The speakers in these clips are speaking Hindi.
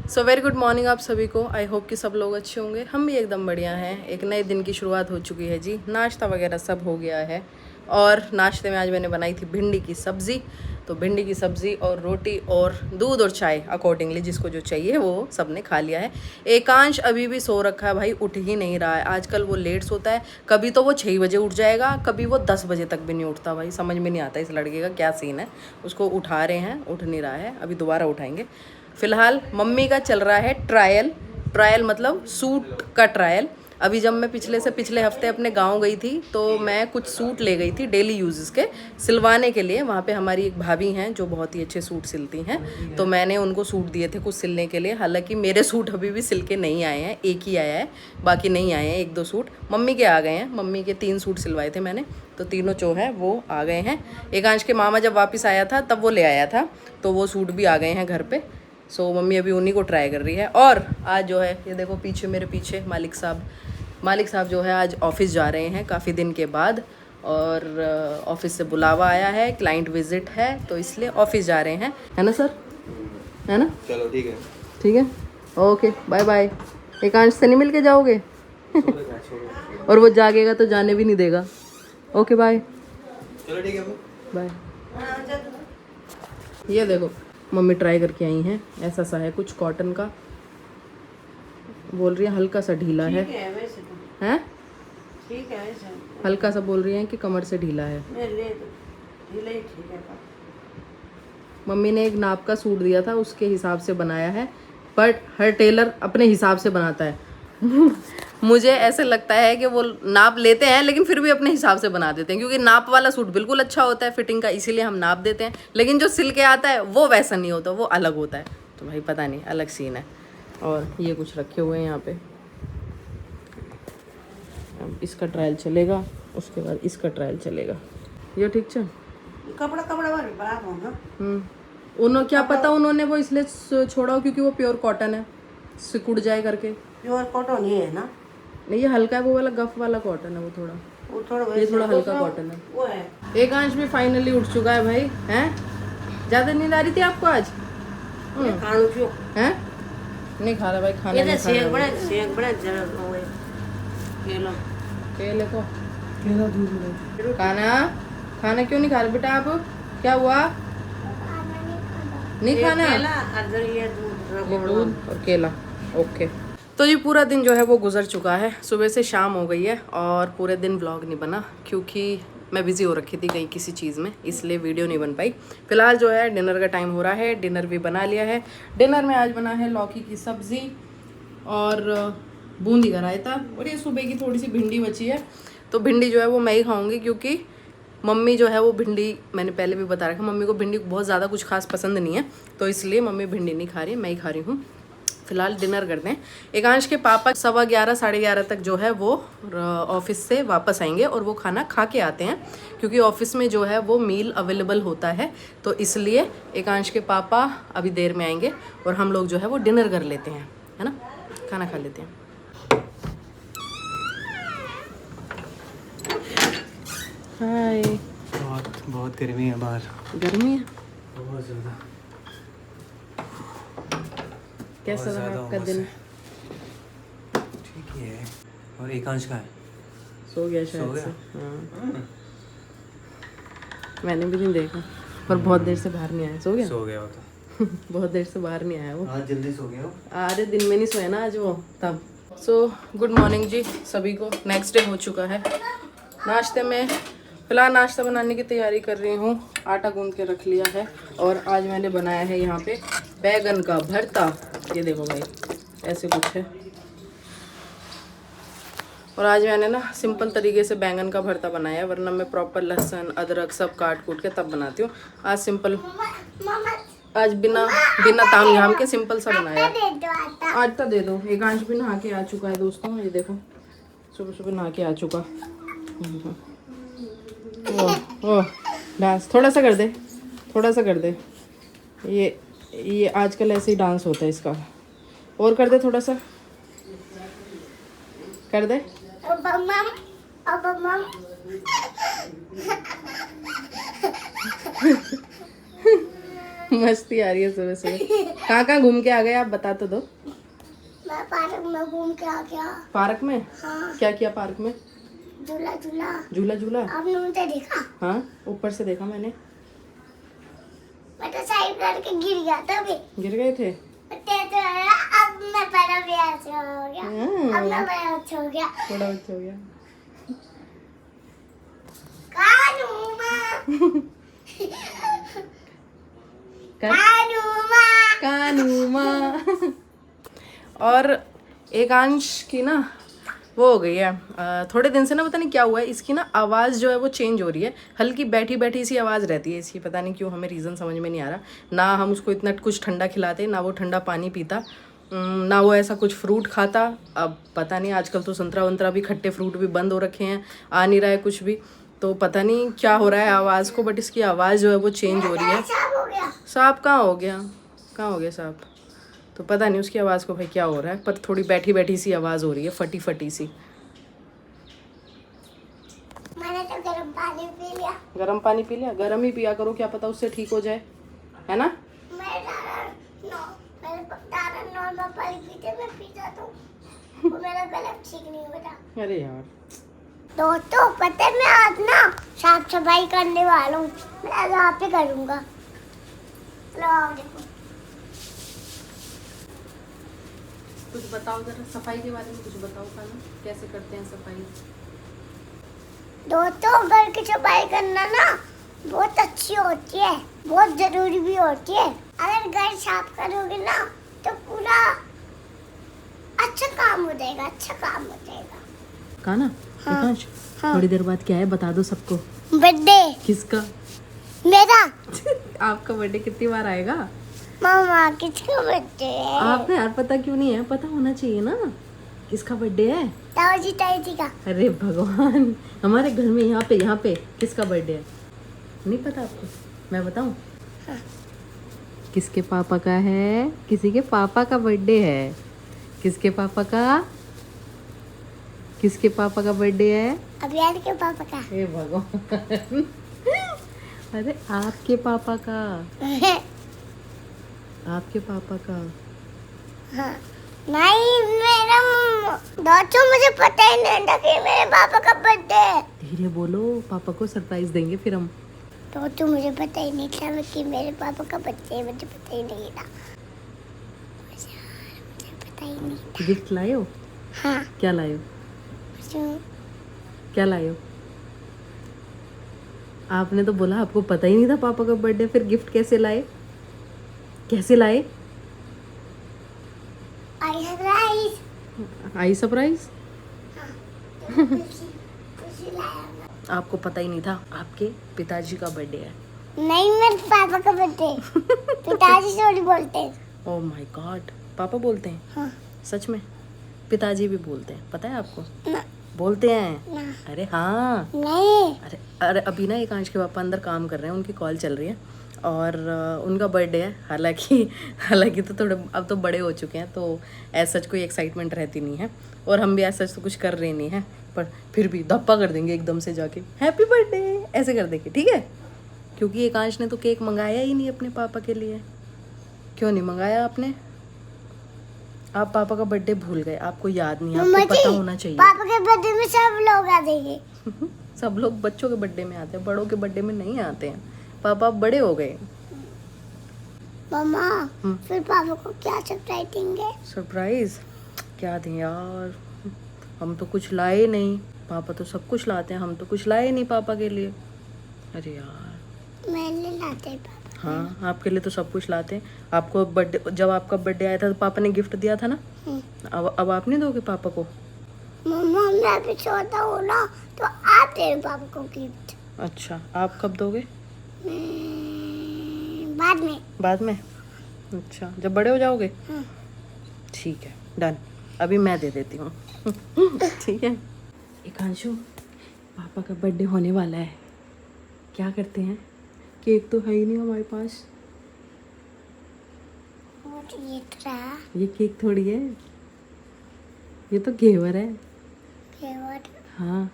सो वेरी गुड मॉर्निंग आप सभी को। आई होप कि सब लोग अच्छे होंगे, हम भी एकदम बढ़िया हैं। एक नए दिन की शुरुआत हो चुकी है जी। नाश्ता वगैरह सब हो गया है और नाश्ते में आज मैंने बनाई थी भिंडी की सब्ज़ी। तो भिंडी की सब्ज़ी और रोटी और दूध और चाय अकॉर्डिंगली जिसको जो चाहिए वो सब ने खा लिया है। एकांश अभी भी सो रखा है भाई, उठ ही नहीं रहा है। आजकल वो लेट सोता है, कभी तो वो 6 बजे उठ जाएगा, कभी वो 10 बजे तक भी नहीं उठता। भाई समझ में नहीं आता इस लड़के का क्या सीन है। उसको उठा रहे हैं, उठ नहीं रहा है, अभी दोबारा उठाएंगे। फिलहाल मम्मी का चल रहा है ट्रायल मतलब सूट का ट्रायल। अभी जब मैं पिछले हफ्ते अपने गांव गई थी तो मैं कुछ सूट ले गई थी डेली यूजेस के सिलवाने के लिए। वहाँ पे हमारी एक भाभी हैं जो बहुत ही अच्छे सूट सिलती हैं, तो मैंने उनको सूट दिए थे कुछ सिलने के लिए। हालांकि मेरे सूट अभी भी सिल के नहीं आए हैं, एक ही आया है, बाकी नहीं आए हैं। 1-2 सूट मम्मी के आ गए हैं। मम्मी के 3 सूट सिलवाए थे मैंने, तो तीनों जो है वो आ गए हैं। एकांश के मामा जब वापस आया था तब वो ले आया था, तो वो सूट भी आ गए हैं घर पे। सो मम्मी अभी उन्हीं को ट्राई कर रही है। और आज जो है ये देखो पीछे, मेरे पीछे मालिक साहब जो है आज ऑफिस जा रहे हैं काफ़ी दिन के बाद। और ऑफिस से बुलावा आया है, क्लाइंट विजिट है, तो इसलिए ऑफिस जा रहे हैं, है ना सर? है ना? चलो ठीक है, ठीक है, ओके बाय बाय। एकांश से नहीं मिल के जाओगे? और वो जागेगा तो जाने भी नहीं देगा। Okay bye. चलो ठीक है बाय। ये देखो मम्मी ट्राई करके आई हैं, ऐसा सा है कुछ कॉटन का। बोल रही है हल्का सा ढीला है। हैं? ठीक है वैसे। हल्का सा बोल रही हैं कि कमर से ढीला है। ढीला ही ठीक है। मम्मी ने एक नाप का सूट दिया था, उसके हिसाब से बनाया है, बट हर टेलर अपने हिसाब से बनाता है। मुझे ऐसे लगता है कि वो नाप लेते हैं लेकिन फिर भी अपने हिसाब से बना देते हैं, क्योंकि नाप वाला सूट बिल्कुल अच्छा होता है फिटिंग का, इसीलिए हम नाप देते हैं। लेकिन जो सिल के आता है वो वैसा नहीं होता, वो अलग होता है। तो भाई पता नहीं, अलग सीन है। और ये कुछ रखे हुए हैं यहाँ पे। अब इसका ट्रायल चलेगा, उसके बाद इसका ट्रायल चलेगा। ये ठीक है। कपड़ा वाली बात होगा। उन्होंने क्या पता, उन्होंने वो इसलिए छोड़ा हो क्योंकि वो प्योर कॉटन है, सिकुड़ जाए करके। प्योर कॉटन ही है ना? नहीं ये हल्का है, वो वाला गफ वाला कॉटन है, वो थोड़ा ये थोड़ा हल्का कॉटन है। वो है। एकांश भी फाइनली उठ चुका है भाई। हैं? ज्यादा नींद आ रही थी आपको आज? खानू क्यों? हैं? नहीं खा रहा भाई, खाना नहीं खा रहा। सेक बड़ा जरा वो केला केले को केला दूध खाना क्यों नहीं खा रहे बेटा आप? क्या हुआ? नहीं खाना? केला अदर ये दूध और केला, ओके। तो ये पूरा दिन जो है वो गुजर चुका है, सुबह से शाम हो गई है और पूरे दिन व्लॉग नहीं बना क्योंकि मैं बिज़ी हो रखी थी कहीं किसी चीज़ में, इसलिए वीडियो नहीं बन पाई। फिलहाल जो है डिनर का टाइम हो रहा है, डिनर भी बना लिया है। डिनर में आज बना है लौकी की सब्ज़ी और बूंदी का रायता, और ये सुबह की थोड़ी सी भिंडी बची है। तो भिंडी जो है वो मैं ही खाऊंगी क्योंकि मम्मी जो है वो भिंडी, मैंने पहले भी बता रखा, मम्मी को भिंडी बहुत ज़्यादा कुछ खास पसंद नहीं है, तो इसलिए मम्मी भिंडी नहीं खा रही है, मैं ही खा रही हूँ। फिलहाल डिनर करते हैं। एकांश के पापा 11:15 साढ़े 11 तक जो है वो ऑफिस से वापस आएंगे और वो खाना खा के आते हैं, क्योंकि ऑफिस में जो है वो मील अवेलेबल होता है, तो इसलिए एकांश के पापा अभी देर में आएंगे और हम लोग जो है वो डिनर कर लेते हैं, है ना, खाना खा लेते हैं। हाय। बहुत गर्मी है बाहर। गर्मी है बहुत ज़्यादा। कैसा रहा आपका दिन? ठीक ही है। और एकांश का है? सो गया शायद से। हाँ मैंने भी नहीं देखा, पर बहुत देर से बाहर नहीं आया। सो गया वो तो। बहुत देर से बाहर नहीं आया वो। आज जल्दी सो गया वो। अरे दिन में नहीं सोया ना आज वो, तब। सो गुड मॉर्निंग जी सभी को। नेक्स्ट डे हो चुका है। नाश्ते में फिलहाल नाश्ता बनाने की तैयारी कर रही हूँ। आटा गूंद के रख लिया है और आज मैंने बनाया है यहाँ पे बैगन का भरता। ये देखो भाई ऐसे कुछ है। और आज मैंने ना सिंपल तरीके से बैंगन का भरता बनाया है, वरना मैं प्रॉपर लहसुन अदरक सब काट कूट के तब बनाती हूँ। आज सिंपल, आज बिना ताम झाम के सिंपल सा बनाया। आटा दे दो। एकांश भी नहा के आ चुका है दोस्तों, ये देखो सुबह सुबह नहा के आ चुका। ओ डांस थोड़ा सा कर दे। ये आजकल ऐसे ही डांस होता है इसका। और कर दे, थोड़ा सा कर दे। मस्ती आ रही है सुबह सुबह। कहाँ घूम के आ गए आप, बता तो दो। मैं पार्क में घूम के आ गया। पार्क में? हाँ। क्या किया पार्क में? झूला झूला। झूला झूला? आपने मुझे देखा? हाँ, ऊपर से देखा मैंने। मैं तो साइड करके गिर गया था अभी। गिर गए थे? अब मैं बड़ा भी अच्छा हो गया। अब मैं बड़ा अच्छा हो गया। बड़ा अच्छा हो गया। कानूमा। और एकांश की ना वो हो गई है थोड़े दिन से ना, पता नहीं क्या हुआ है, इसकी ना आवाज़ जो है वो चेंज हो रही है। हल्की बैठी बैठी सी आवाज़ रहती है इसकी, पता नहीं क्यों, हमें रीज़न समझ में नहीं आ रहा। ना हम उसको इतना कुछ ठंडा खिलाते, ना वो ठंडा पानी पीता, ना वो ऐसा कुछ फ्रूट खाता। अब पता नहीं, आजकल तो संतरा वंतरा भी, खट्टे फ्रूट भी बंद हो रखे हैं, आ नहीं रहा है कुछ भी। तो पता नहीं क्या हो रहा है आवाज़ को, बट इसकी आवाज़ जो है वो चेंज हो रही है। सांप कहाँ हो गया? कहाँ हो गया सांप? तो पता नहीं उसकी आवाज़ को भाई क्या हो रहा है, पर थोड़ी बैठी बैठी सी आवाज़ हो रही है, फटी फटी सी। मैंने तो गर्म पानी पी लिया। गर्म पानी पी लिया? गर्म ही पिया करो, क्या पता उससे ठीक हो जाए, है ना? मैं नॉर्मल पानी पीते मैं पी जाता हूँ, वो मेरा गला ठीक नहीं होता। अरे यार दोस्तों पता है मैं आज ना साफ सफाई करने वाला हूँ, मैं आज आप ही करूँगा। लो आओ देखो। कुछ बताओ जरा सफाई के बारे में, कुछ बताओ खाना, कैसे करते हैं सफाई? दोस्तों घर की सफाई करना ना बहुत अच्छी होती है, बहुत जरूरी भी होती है। अगर घर साफ करोगे ना तो पूरा अच्छा काम हो जाएगा, अच्छा काम हो जाएगा। खाना? हाँ, एकांश, हाँ। थोड़ी देर बाद क्या है बता दो सबको। बर्थडे किसका? मेरा। आपका बर्थडे कितनी बार आएगा? मामा किसका बर्थडे है? आपने यार पता क्यों नहीं है? पता होना चाहिए ना किसका बर्थडे है। ताऊ जी का। अरे भगवान, हमारे घर में यहाँ पे किसका बर्थडे है? नहीं पता आपको? मैं बताऊं? हाँ। किसके पापा का है? किसी के पापा का बर्थडे है। किसके पापा का? किसके पापा का बर्थडे है? अभियान के पापा का। हे भगवान। अरे आपके पापा का, आपके पापा का। हाँ। नहीं मेरा दोस्तों मुझे पता ही नहीं था कि मेरे पापा का बर्थडे है। धीरे बोलो, पापा को सरप्राइज देंगे फिर हम। दोस्तों मुझे पता ही नहीं था कि मेरे पापा का बर्थडे है, मुझे पता ही नहीं था। मुझे पता ही नहीं था। गिफ्ट लाए हो? हाँ। क्या लाए हो? क्यों? क्या लाए हो? आपने तो बोला आपको पता ही नहीं था पापा का बर्थडे, फिर गिफ्ट कैसे लाए? कैसे लाए? I surprise. I surprise? खुशी लाया। आपको पता ही नहीं था आपके पिताजी का बर्थडे है? नहीं मेरे पापा का बर्थडे। पिताजी थोड़ी बोलते हैं। ओह माय गॉड, पापा बोलते हैं? हाँ। सच में? पिताजी भी बोलते हैं, पता है आपको? ना, बोलते हैं? ना। अरे हाँ। नहीं। अरे अभी ना एकांश के पापा अंदर काम कर रहे हैं, उनकी कॉल चल रही है और उनका बर्थडे है। हालांकि तो थोड़े अब तो बड़े हो चुके हैं, तो ऐसा सच कोई एक्साइटमेंट रहती नहीं है, और हम भी ऐसा सच तो कुछ कर रहे नहीं हैं, पर फिर भी धप्पा कर देंगे एकदम से जाके, हैप्पी बर्थडे ऐसे कर देंगे, ठीक है? क्योंकि एकांश ने तो केक मंगाया ही नहीं अपने पापा के लिए। क्यों नहीं मंगाया आपने? आप पापा का बर्थडे भूल गए, आपको याद नहीं, आपको पता होना चाहिए। पापा के बर्थडे में सब लोग आ जाएंगे। सब लोग बच्चों के बर्थडे में आते हैं, बड़ों के बर्थडे में नहीं आते हैं। पापा बड़े हो गए। मामा फिर पापा को क्या सरप्राइज देंगे? सरप्राइज क्या दें यार, हम तो कुछ लाए नहीं। पापा तो सब कुछ लाते हैं, हम तो कुछ लाए नहीं पापा के लिए। अरे यार, मैंने लाते हैं पापा। हाँ, आपके लिए तो सब कुछ लाते हैं। आपको बर्थडे, जब आपका बर्थडे आया था तो पापा ने गिफ्ट दिया था ना, अब आप नहीं दोगे पापा को? मम्मा मैं अभी छोटा हूँ ना, तो आप दे पापा को गिफ्ट। अच्छा, आप कब दोगे? बाद में। बाद में? अच्छा, जब बड़े हो जाओगे? ठीक है, डन। अभी मैं दे देती हूँ। ठीक है। एकांशु, पापा का बर्थडे होने वाला है, क्या करते हैं? केक तो है ही नहीं हमारे पास। ये केक थोड़ी है, ये तो घेवर है। घेवर? हाँ।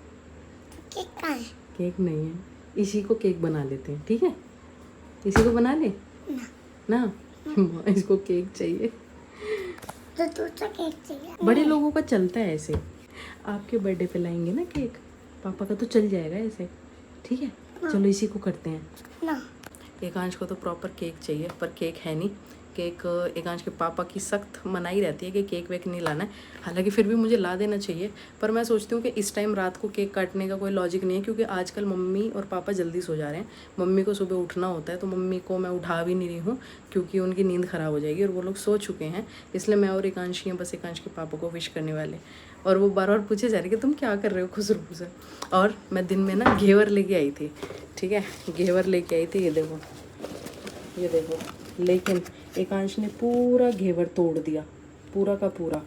केक कहाँ है? केक नहीं है, इसी को केक बना लेते हैं, ठीक है? इसी को बना ले। ना। माँ इसको केक चाहिए। तो दूसरा केक चाहिए। बड़े लोगों का चलता है ऐसे। आपके बर्थडे पे लाएंगे ना केक, पापा का तो चल जाएगा ऐसे, ठीक है। चलो इसी को करते हैं ना एकांश को तो प्रॉपर केक चाहिए, पर केक है नहीं। केक एकांश के पापा की सख्त मनाही रहती है कि केक वेक नहीं लाना है। हालांकि फिर भी मुझे ला देना चाहिए, पर मैं सोचती हूँ कि इस टाइम रात को केक काटने का कोई लॉजिक नहीं है, क्योंकि आजकल मम्मी और पापा जल्दी सो जा रहे हैं। मम्मी को सुबह उठना होता है, तो मम्मी को मैं उठा भी नहीं रही हूँ क्योंकि उनकी नींद ख़राब हो जाएगी, और वो लोग सो चुके हैं। इसलिए मैं और एकांश ही हैं बस एकांश के पापा को विश करने वाले। और वो बार बार पूछे जा रहे कि तुम क्या कर रहे हो खुसरू से। और मैं दिन में ना घेवर लेके आई थी, ठीक है, घेवर लेके आई थी। ये देखो, ये देखो। लेकिन एकांश ने पूरा घेवर तोड़ दिया, पूरा का पूरा।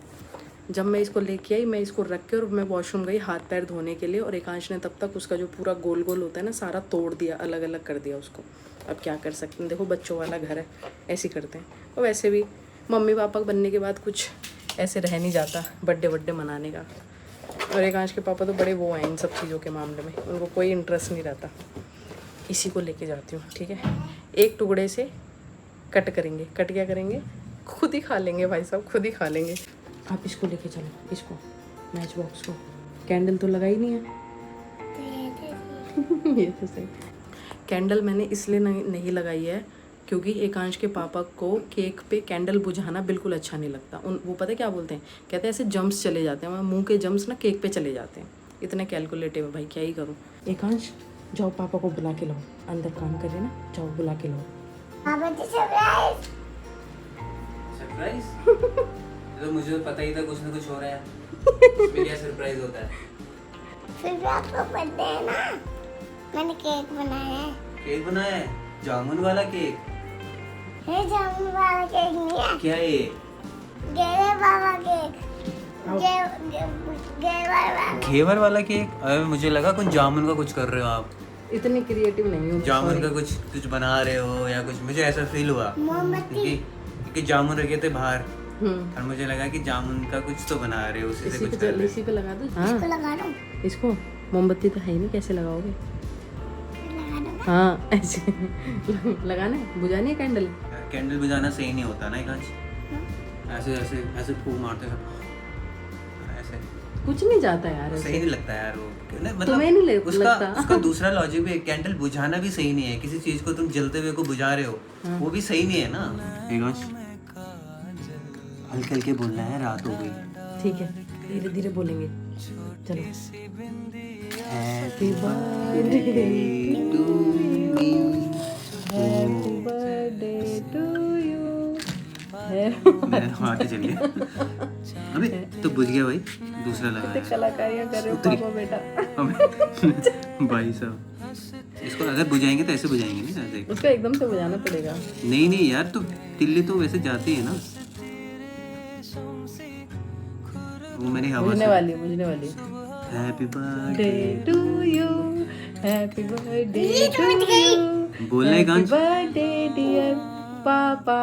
जब मैं इसको लेके आई, मैं इसको रख के और मैं वॉशरूम गई हाथ पैर धोने के लिए, और एकांश ने तब तक उसका जो पूरा गोल गोल होता है ना, सारा तोड़ दिया, अलग अलग कर दिया उसको। अब क्या कर सकते हैं, देखो बच्चों वाला घर है, ऐसे ही करते हैं। और वैसे भी मम्मी पापा बनने के बाद कुछ ऐसे रह नहीं जाता बर्थडे वड्डे मनाने का। और एकांश के पापा तो बड़े वो हैं इन सब चीज़ों के मामले में, उनको कोई इंटरेस्ट नहीं रहता। इसी को लेके जाती हूँ, ठीक है। एक टुकड़े से कट करेंगे, कट क्या करेंगे, खुद ही खा लेंगे भाई साहब, खुद ही खा लेंगे। आप इसको लेके चलो, इसको मैच बॉक्स को। कैंडल तो लगाई नहीं है। ये तो सही। कैंडल मैंने इसलिए नहीं लगाई है क्योंकि एकांश के पापा को केक पे कैंडल बुझाना बिल्कुल अच्छा नहीं लगता। वो पता है क्या बोलते हैं, कहते हैं ऐसे जम्स चले जाते हैं, मुंह के जम्स ना केक पे चले जाते हैं। इतने कैलकुलेटिव है भाई, क्या ही करूँ। एकांश जाओ पापा को बुला के लाओ, अंदर काम कर रहे ना, जाओ बुला के लाओ। सरप्राइज। सरप्राइज? तो मुझे तो पता ही था कुछ ना कुछ हो रहा है। इसमें क्या सरप्राइज होता है? फिर भी आपको बर्थडे है ना, मैंने केक बनाया है। केक बनाया है? जामुन वाला केक? ये जामुन वाला केक नहीं है, क्या है ये? घेवर वाला केक। घेवर वाला केक? अरे मुझे लगा कुछ जामुन का कुछ कर रहे हो आप। इतनी क्रिएटिव नहीं हूँ। जामुन का कुछ बना रहे हो या कुछ, मुझे ऐसा फील हुआ क्योंकि जामुन रखे थे बाहर, और मुझे लगा कि जामुन का कुछ तो बना रहे हो, उसी से कुछ कर रहे हो। इसी पे लगा दो। हाँ इसको लगा दो। इसको मोमबत्ती तो है ही नहीं, कैसे लगाओगे? हाँ ऐसे लगाना है, बुझानी है कैंडल। कैंडल बुझाना सही नहीं होता ना एकांश, ऐसे ऐसे ऐसे फूंक मारते हैं ऐसे, कुछ नहीं जाता यार, सही नहीं लगता यार वो। तुम्हें नहीं लगता? उसका दूसरा लॉजिक भी है, कैंडल बुझाना भी सही नहीं है। किसी चीज को तुम जलते हुए को बुझा रहे हो, वो भी सही नहीं है ना। एकांश हल्के हल्के बोलना है, रात हो गई। ठीक है, धीरे धीरे बोलेंगे। चलो। Happy birthday to you, happy birthday to you. हाथ चल गया। अबे तो बुझ गया भाई, दूसरा लगा। कितने कलाकारियां कर रहे हो पापा बेटा। भाई साहब, इसको अगर बुझाएंगे तो ऐसे बुझाएंगे नहीं, ऐसे उसको एकदम से बुझाना पड़ेगा। नहीं नहीं यार, तो तिल्ली तो वैसे जाती है ना, वो मेरी हवा बुझने से। वाली। Happy birthday to you, happy birthday to you, बोलना है गांज। बर्थडे डियर पापा,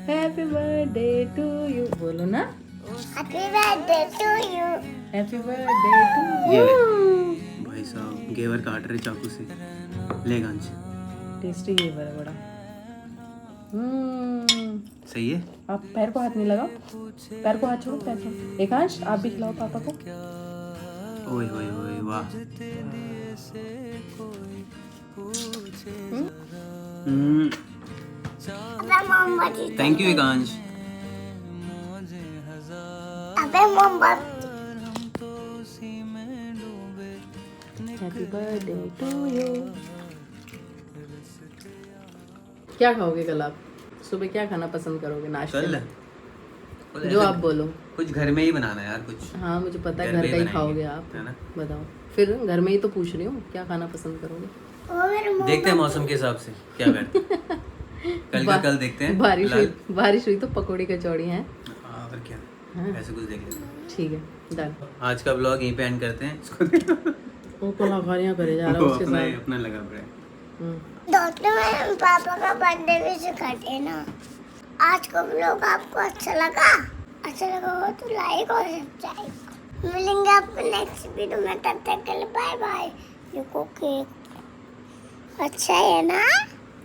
हैप्पी बर्थडे टू यू। बोलो ना, happy birthday to you. Happy birthday to ये यू। ले। भाई साहब घेवर काट रहे चाकू से, ले गांज। टेस्टी घेवर है बड़ा। सही है। आप पैर को हाथ नहीं लगाओ, पैर को हाथ छोड़ो, पैर को। एकांश आप भी खिलाओ पापा को। ओए ओए ओए वाह। मोमबत्ती। Thank you Ekansh. अबे मोमबत्ती। Happy birthday to you. क्या खाओगे कल आप? सुबह क्या खाना पसंद करोगे नाश्ते कल में? जो आप बोलो। कुछ घर में ही बनाना है यार कुछ। हाँ मुझे पता है, घर घर में का ही बनाएंगे, खाओगे आप। है ना? बताओ फिर, घर में ही तो पूछ रही हूँ, क्या खाना पसंद करोगे? वो मेरे मुंह देखते हैं मौसम के हिसाब से क्या करते हैं। कल का कल देखते हैं। बारिश हुई तो पकौड़ी कचौड़ी हैं। हाँ, और क्या, ऐसे कुछ देख लेते हैं। ठीक है डन। आज का ब्लॉग यहीं पे एंड करते हैं इसको। वो कलाकारियाँ करे जा रहा है उसके साथ। अपना लगा पड़ा है। दोस्तों मेरे पापा का बर्थडे भी से करते ना। आज का व्लॉग आपको अच्छा लगा हो तो लाइक और सब्सक्राइब। मिलेंगे आपको नेक्स्ट वीडियो में, तब तक के लिए बाय बाय। ये केक अच्छा है ना।